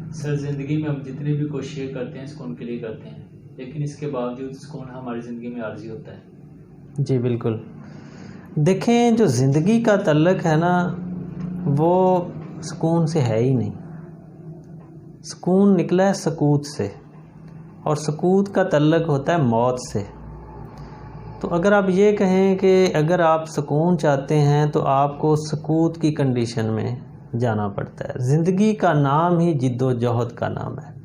Sir, ज़िंदगी में हम जितनी भी कोशिशें करते हैं सुकून के लिए करते हैं, लेकिन इसके बावजूद सुकून हमारी ज़िंदगी में आर्जी होता है। जी बिल्कुल। देखें, जो ज़िंदगी का तल्लक है ना, वो सुकून से है ही नहीं। सुकून निकला है सकूत से, और सकूत का तल्लक होता है मौत से। तो अगर आप ये कहें कि अगर आप सुकून चाहते हैं तो आपको सकूत की कंडीशन में जाना पड़ता है। ज़िंदगी का नाम ही जिद्दोजहद का नाम है।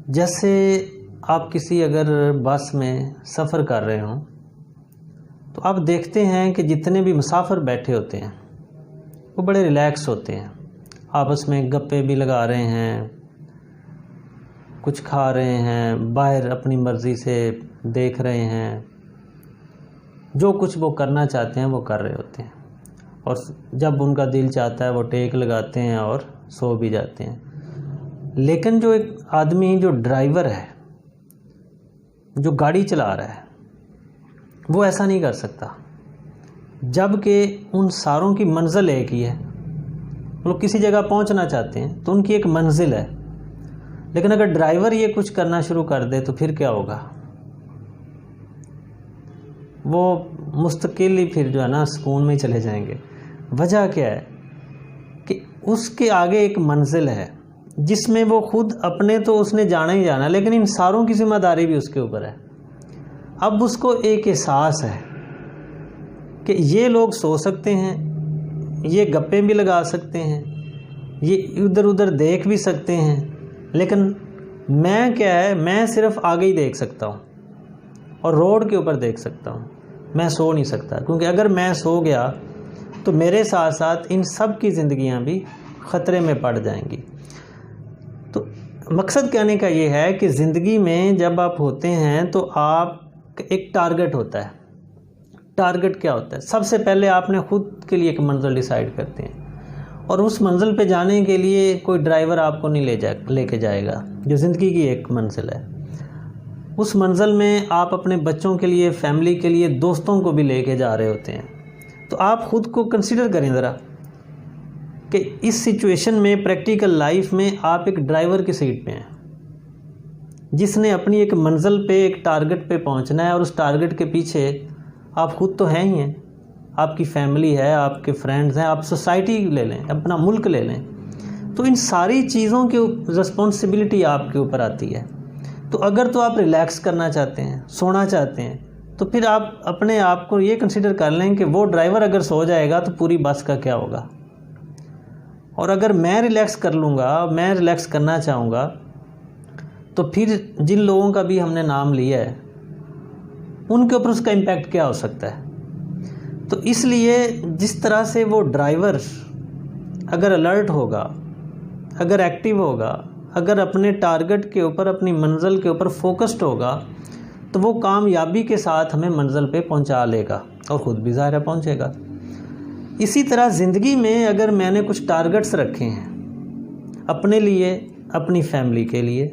जैसे आप किसी अगर बस में सफ़र कर रहे हों तो आप देखते हैं कि जितने भी मुसाफिर बैठे होते हैं वो बड़े रिलैक्स होते हैं, आपस में गप्पे भी लगा रहे हैं, कुछ खा रहे हैं, बाहर अपनी मर्ज़ी से देख रहे हैं, जो कुछ वो करना चाहते हैं वो कर रहे होते हैं, और जब उनका दिल चाहता है वो टेक लगाते हैं और सो भी जाते हैं। लेकिन जो एक आदमी, जो ड्राइवर है, जो गाड़ी चला रहा है, वो ऐसा नहीं कर सकता, जबकि उन सारों की मंजिल एक ही है। वो लोग किसी जगह पहुंचना चाहते हैं तो उनकी एक मंजिल है, लेकिन अगर ड्राइवर ये कुछ करना शुरू कर दे तो फिर क्या होगा? वो मुस्तकिल ही फिर जो है ना सुकून में चले जाएंगे। वजह क्या है कि उसके आगे एक मंजिल है जिसमें वो खुद अपने तो उसने जाना ही जाना, लेकिन इन सारों की जिम्मेदारी भी उसके ऊपर है। अब उसको एक एहसास है कि ये लोग सो सकते हैं, ये गप्पे भी लगा सकते हैं, ये इधर उधर देख भी सकते हैं, लेकिन मैं क्या है, मैं सिर्फ आगे ही देख सकता हूँ और रोड के ऊपर देख सकता हूँ। मैं सो नहीं सकता, क्योंकि अगर मैं सो गया तो मेरे साथ साथ इन सब की ज़िंदगियाँ भी ख़तरे में पड़ जाएंगी। तो मकसद कहने का ये है कि ज़िंदगी में जब आप होते हैं तो आप एक टारगेट होता है। टारगेट क्या होता है? सबसे पहले आपने खुद के लिए एक मंजिल डिसाइड करते हैं, और उस मंजिल पे जाने के लिए कोई ड्राइवर आपको नहीं लेके जाएगा। जो ज़िंदगी की एक मंजिल है, उस मंजिल में आप अपने बच्चों के लिए, फैमिली के लिए, दोस्तों को भी लेके जा रहे होते हैं। तो आप ख़ुद को कंसिडर करें ज़रा कि इस सिचुएशन में, प्रैक्टिकल लाइफ में, आप एक ड्राइवर की सीट पे हैं जिसने अपनी एक मंजिल पे, एक टारगेट पे पहुंचना है, और उस टारगेट के पीछे आप खुद तो हैं ही हैं, आपकी फैमिली है, आपके फ्रेंड्स हैं, आप सोसाइटी ले लें, अपना मुल्क ले लें। तो इन सारी चीज़ों की रिस्पॉन्सिबिलिटी आपके ऊपर आती है। तो अगर तो आप रिलैक्स करना चाहते हैं, सोना चाहते हैं, तो फिर आप अपने आप को ये कंसिडर कर लें कि वो ड्राइवर अगर सो जाएगा तो पूरी बस का क्या होगा। और अगर मैं रिलैक्स कर लूँगा, मैं रिलैक्स करना चाहूँगा, तो फिर जिन लोगों का भी हमने नाम लिया है उनके ऊपर उसका इम्पैक्ट क्या हो सकता है। तो इसलिए जिस तरह से वो ड्राइवर अगर अलर्ट होगा, अगर एक्टिव होगा, अगर अपने टारगेट के ऊपर, अपनी मंजिल के ऊपर फोकस्ड होगा, तो वो कामयाबी के साथ हमें मंजिल पे पहुंचा लेगा, और ख़ुद भी ज़ाहिर पहुंचेगा। इसी तरह ज़िंदगी में अगर मैंने कुछ टारगेट्स रखे हैं अपने लिए, अपनी फैमिली के लिए,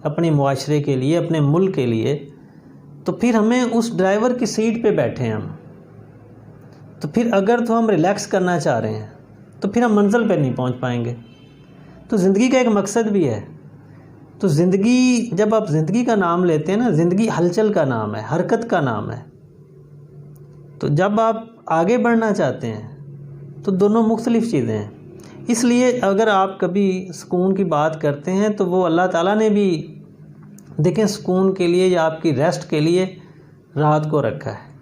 अपने मुआशरे के लिए, अपने मुल्क के लिए, तो फिर हमें उस ड्राइवर की सीट पे बैठे हैं हम। तो फिर अगर तो हम रिलैक्स करना चाह रहे हैं तो फिर हम मंजिल पे नहीं पहुंच पाएंगे। तो ज़िंदगी का एक मकसद भी है। तो ज़िंदगी, जब आप ज़िंदगी का नाम लेते हैं ना, ज़िंदगी हलचल का नाम है, हरकत का नाम है। तो जब आप आगे बढ़ना चाहते हैं तो दोनों मुख्तलिफ़ चीज़ें हैं। इसलिए अगर आप कभी सुकून की बात करते हैं तो वो अल्लाह ताला ने भी, देखें, सुकून के लिए या आपकी रेस्ट के लिए रात को रखा है।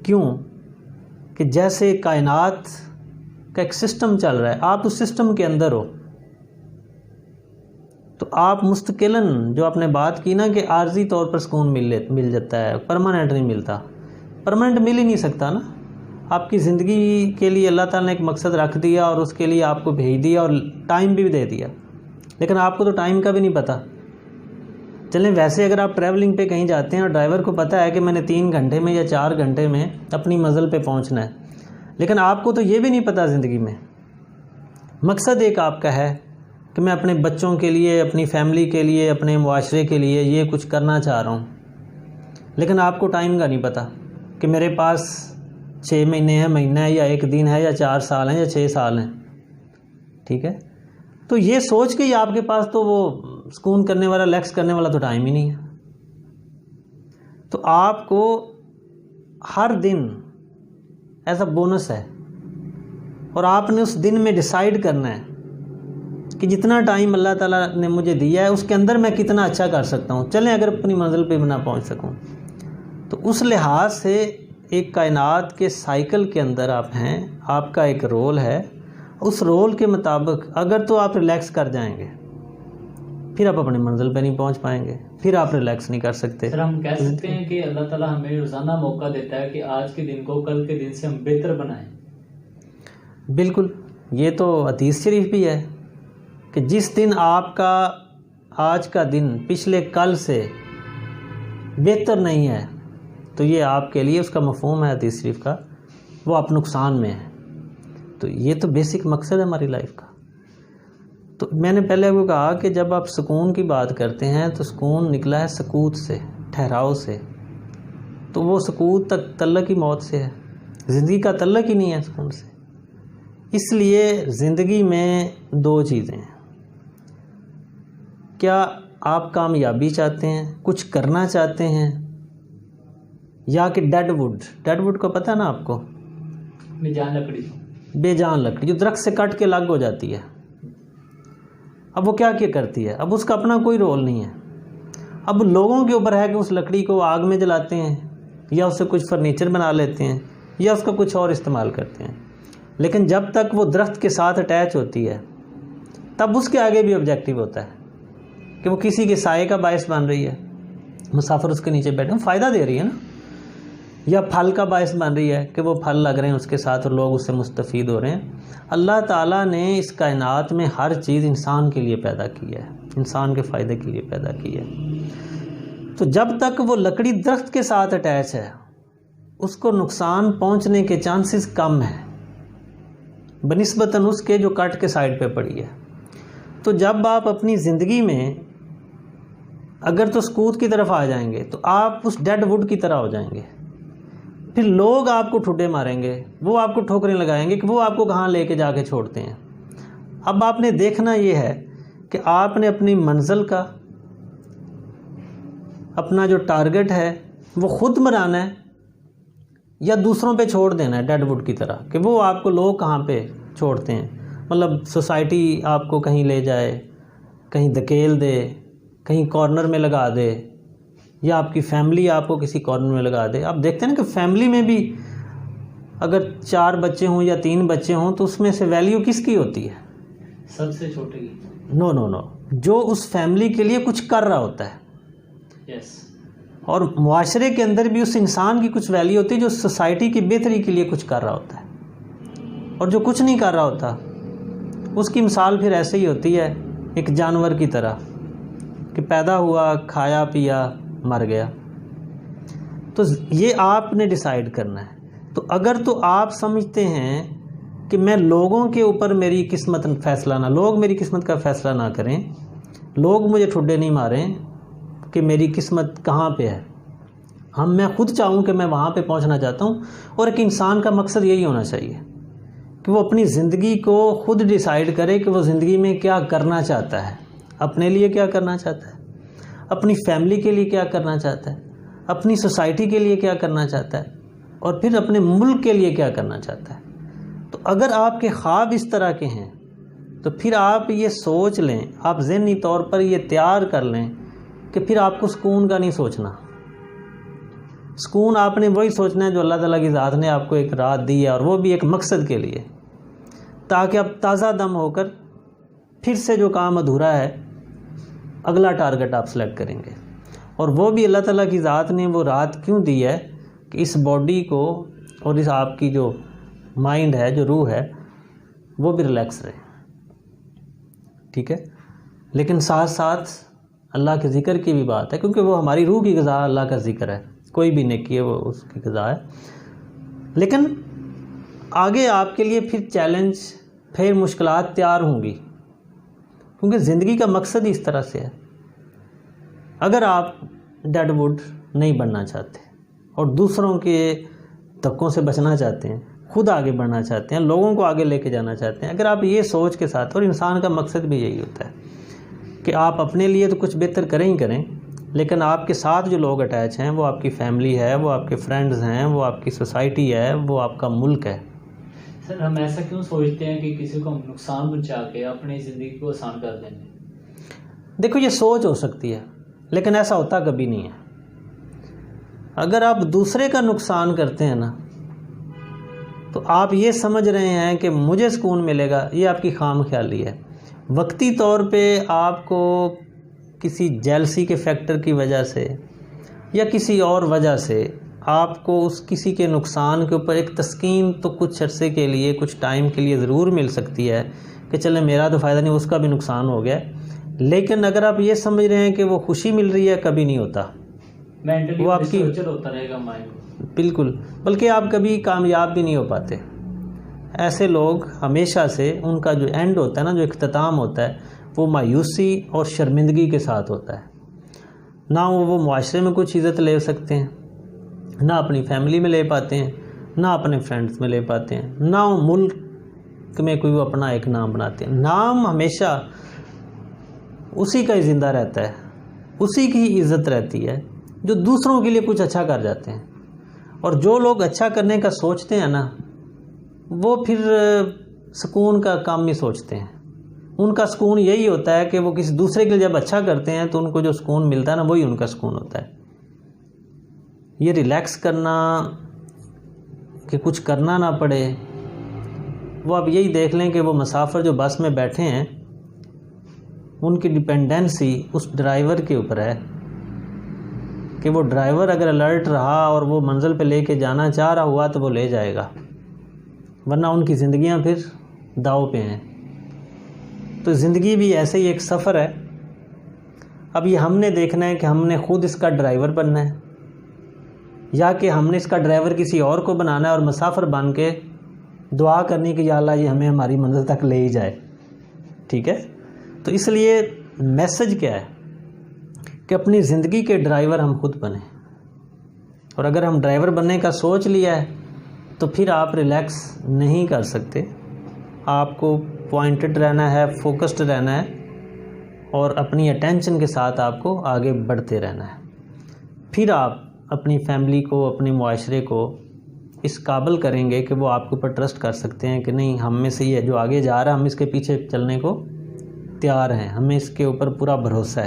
क्यों? कि जैसे कायनात का एक सिस्टम चल रहा है, आप उस सिस्टम के अंदर हो, तो आप मुस्तकिलन, जो आपने बात की ना कि आर्जी तौर पर सुकून मिल जाता है, परमानेंट नहीं मिलता। परमानेंट मिल ही नहीं सकता ना। आपकी ज़िंदगी के लिए अल्लाह ताला ने एक मकसद रख दिया और उसके लिए आपको भेज दिया और टाइम भी दे दिया, लेकिन आपको तो टाइम का भी नहीं पता। चलें, वैसे अगर आप ट्रैवलिंग पे कहीं जाते हैं और ड्राइवर को पता है कि मैंने 3 घंटे में या 4 घंटे में अपनी मंजिल पे पहुंचना है, लेकिन आपको तो ये भी नहीं पता ज़िंदगी में। मकसद एक आपका है कि मैं अपने बच्चों के लिए, अपनी फैमिली के लिए, अपने मुआशरे के लिए ये कुछ करना चाह रहा हूँ, लेकिन आपको टाइम का नहीं पता कि मेरे पास 6 महीने है, महीना है, या 1 दिन है, या 4 साल हैं, या 6 साल हैं, ठीक है। तो ये सोच के ही आपके पास तो वो सुकून करने वाला, रिलैक्स करने वाला तो टाइम ही नहीं है। तो आपको हर दिन ऐसा बोनस है, और आपने उस दिन में डिसाइड करना है कि जितना टाइम अल्लाह ताला ने मुझे दिया है उसके अंदर मैं कितना अच्छा कर सकता हूँ। चलें, अगर अपनी मंजिल पे भी ना पहुँच सकूँ तो उस लिहाज से एक कायनात के साइकिल के अंदर आप हैं, आपका एक रोल है। उस रोल के मुताबिक अगर तो आप रिलैक्स कर जाएंगे, फिर आप अपनी मंजिल पे नहीं पहुंच पाएंगे, फिर आप रिलैक्स नहीं कर सकते। सर, हम कह सकते हैं कि अल्लाह ताला हमें रोज़ाना मौका देता है कि आज के दिन को कल के दिन से हम बेहतर बनाएं। बिल्कुल, ये तो हदीस शरीफ भी है कि जिस दिन आपका आज का दिन पिछले कल से बेहतर नहीं है, तो ये आपके लिए, उसका मफहूम है हदीस शरीफ का, वो आप नुकसान में है। तो ये तो बेसिक मकसद है हमारी लाइफ का। तो मैंने पहले आपको कहा कि जब आप सुकून की बात करते हैं तो सुकून निकला है सकूत से, ठहराव से। तो वो सकूत तक तल्लक ही मौत से है, ज़िंदगी का तल्लक ही नहीं है सुकून से। इसलिए ज़िंदगी में 2 चीज़ें हैं, क्या आप कामयाबी चाहते हैं, कुछ करना चाहते हैं, या कि डेड वुड को पता है ना आपको, बेजान लकड़ी जो दरख्त से कट के अलग हो जाती है। अब वो क्या करती है, अब उसका अपना कोई रोल नहीं है। अब लोगों के ऊपर है कि उस लकड़ी को आग में जलाते हैं, या उससे कुछ फर्नीचर बना लेते हैं, या उसका कुछ और इस्तेमाल करते हैं। लेकिन जब तक वो दरख्त के साथ अटैच होती है, तब उसके आगे भी ऑब्जेक्टिव होता है कि वो किसी के साये का बायस बन रही है, मुसाफिर उसके नीचे बैठे, फ़ायदा दे रही है ना, या फल का बायस बन रही है कि वो फल लग रहे हैं उसके साथ और लोग उससे मुस्तफ़ीद हो रहे हैं। अल्लाह ताला ने इस कायनात में हर चीज़ इंसान के लिए पैदा की है, इंसान के फ़ायदे के लिए पैदा की है। तो जब तक वो लकड़ी दरख्त के साथ अटैच है, उसको नुकसान पहुंचने के चांसेस कम हैं बनिस्बतन उसके जो कट के साइड पे पड़ी है। तो जब आप अपनी ज़िंदगी में अगर तो सकूत की तरफ आ जाएंगे, तो आप उस डेड वुड की तरह हो जाएंगे। फिर लोग आपको ठुड्डे मारेंगे, वो आपको ठोकरें लगाएंगे कि वो आपको कहाँ लेके जाके छोड़ते हैं। अब आपने देखना ये है कि आपने अपनी मंजिल का, अपना जो टारगेट है वो ख़ुद बनाना है, या दूसरों पे छोड़ देना है डेड वुड की तरह, कि वो आपको लोग कहाँ पे छोड़ते हैं। मतलब सोसाइटी आपको कहीं ले जाए, कहीं धकेल दे, कहीं कॉर्नर में लगा दे, या आपकी फैमिली आपको किसी कॉर्नर में लगा दे। आप देखते हैं ना कि फैमिली में भी अगर 4 बच्चे हों या 3 बच्चे हों, तो उसमें से वैल्यू किसकी होती है? सबसे छोटे की। नो, जो उस फैमिली के लिए कुछ कर रहा होता है। यस। और मुआशरे के अंदर भी उस इंसान की कुछ वैल्यू होती है जो सोसाइटी की बेहतरी के लिए कुछ कर रहा होता है। और जो कुछ नहीं कर रहा होता, उसकी मिसाल फिर ऐसे ही होती है, एक जानवर की तरह कि पैदा हुआ, खाया पिया, मर गया। तो ये आपने डिसाइड करना है। तो अगर तो आप समझते हैं कि मैं लोगों के ऊपर मेरी किस्मत फैसला ना, लोग मेरी किस्मत का फ़ैसला ना करें, लोग मुझे ठुड्डे नहीं मारें कि मेरी किस्मत कहाँ पे है, मैं खुद चाहूँ कि मैं वहाँ पे पहुँचना चाहता हूँ। और एक इंसान का मकसद यही होना चाहिए कि वो अपनी ज़िंदगी को खुद डिसाइड करे कि वो ज़िंदगी में क्या करना चाहता है, अपने लिए क्या करना चाहता है, अपनी फैमिली के लिए क्या करना चाहता है, अपनी सोसाइटी के लिए क्या करना चाहता है, और फिर अपने मुल्क के लिए क्या करना चाहता है। तो अगर आपके ख्वाब इस तरह के हैं, तो फिर आप ये सोच लें, आप ज़हनी तौर पर ये तैयार कर लें कि फिर आपको सुकून का नहीं सोचना। सुकून आपने वही सोचना है जो अल्लाह ताला की ज़ात ने आपको एक रात दी है, और वो भी एक मकसद के लिए, ताकि आप ताज़ा दम होकर फिर से जो काम अधूरा है, अगला टारगेट आप सेलेक्ट करेंगे। और वो भी अल्लाह ताला की ज़ात ने वो रात क्यों दी है कि इस बॉडी को और इस आपकी जो माइंड है, जो रूह है, वो भी रिलैक्स रहे, ठीक है। लेकिन साथ साथ अल्लाह के ज़िक्र की भी बात है, क्योंकि वो हमारी रूह की ग़िज़ा अल्लाह का ज़िक्र है, कोई भी नेकी है वो उसकी ग़िज़ा है। लेकिन आगे आपके लिए फिर चैलेंज, फिर मुश्किलात तैयार होंगी, क्योंकि ज़िंदगी का मकसद ही इस तरह से है। अगर आप डेड वुड नहीं बनना चाहते और दूसरों के धक्कों से बचना चाहते हैं, खुद आगे बढ़ना चाहते हैं, लोगों को आगे लेके जाना चाहते हैं, अगर आप ये सोच के साथ, और इंसान का मकसद भी यही होता है कि आप अपने लिए तो कुछ बेहतर करें ही करें, लेकिन आपके साथ जो लोग अटैच हैं वो आपकी फैमिली है, वो आपके फ्रेंड्स हैं, वो आपकी सोसाइटी है, वो आपका मुल्क है। सर हम ऐसा क्यों सोचते हैं कि किसी को नुकसान पहुंचा के अपनी ज़िंदगी को आसान कर देंगे? देखो ये सोच हो सकती है, लेकिन ऐसा होता कभी नहीं है। अगर आप दूसरे का नुकसान करते हैं ना, तो आप ये समझ रहे हैं कि मुझे सुकून मिलेगा, ये आपकी खामख्याली है। वक्ती तौर पे आपको किसी जेलसी के फैक्टर की वजह से या किसी और वजह से आपको उस किसी के नुकसान के ऊपर एक तस्कीन तो कुछ अरसे के लिए, कुछ टाइम के लिए ज़रूर मिल सकती है कि चले मेरा तो फ़ायदा नहीं, उसका भी नुकसान हो गया। लेकिन अगर आप ये समझ रहे हैं कि वो खुशी मिल रही है, कभी नहीं होता। मेंटली वो आपकी होता रहेगा माइंड। बिल्कुल, बल्कि आप कभी कामयाब भी नहीं हो पाते। ऐसे लोग हमेशा से, उनका जो एंड होता है ना, जो इख्तिताम होता है, वो मायूसी और शर्मिंदगी के साथ होता है। ना वो मुआशरे में कुछ इज़्ज़त ले सकते हैं, ना अपनी फैमिली में ले पाते हैं, ना अपने फ्रेंड्स में ले पाते हैं, ना वो मुल्क में कोई वो अपना एक नाम बनाते हैं। नाम हमेशा उसी का ही ज़िंदा रहता है, उसी की इज़्ज़त रहती है जो दूसरों के लिए कुछ अच्छा कर जाते हैं। और जो लोग अच्छा करने का सोचते हैं ना, वो फिर सुकून का काम ही सोचते हैं। उनका सुकून यही होता है कि वो किसी दूसरे के लिए जब अच्छा करते हैं तो उनको जो सुकून मिलता है ना, वही उनका सुकून होता है। ये रिलैक्स करना कि कुछ करना ना पड़े, वो आप यही देख लें कि वो मुसाफिर जो बस में बैठे हैं, उनकी डिपेंडेंसी उस ड्राइवर के ऊपर है कि वो ड्राइवर अगर अलर्ट रहा और वो मंजिल पे लेके जाना चाह रहा हुआ तो वो ले जाएगा, वरना उनकी ज़िंदगियां फिर दाव पे हैं। तो ज़िंदगी भी ऐसे ही एक सफ़र है। अब ये हमने देखना है कि हमने खुद इसका ड्राइवर बनना है या कि हमने इसका ड्राइवर किसी और को बनाना है और मुसाफिर बन के दुआ करनी कि या अल्लाह ये हमें हमारी मंजिल तक ले ही जाए। ठीक है, तो इसलिए मैसेज क्या है कि अपनी ज़िंदगी के ड्राइवर हम खुद बने। और अगर हम ड्राइवर बनने का सोच लिया है तो फिर आप रिलैक्स नहीं कर सकते। आपको पॉइंटेड रहना है, फोकस्ड रहना है और अपनी अटेंशन के साथ आपको आगे बढ़ते रहना है। फिर आप अपनी फैमिली को, अपने मुआशरे को इस काबिल करेंगे कि वो आपके ऊपर ट्रस्ट कर सकते हैं कि नहीं, हम में से ये जो आगे जा रहा है, हम इसके पीछे चलने को तैयार हैं, हमें इसके ऊपर पूरा भरोसा है।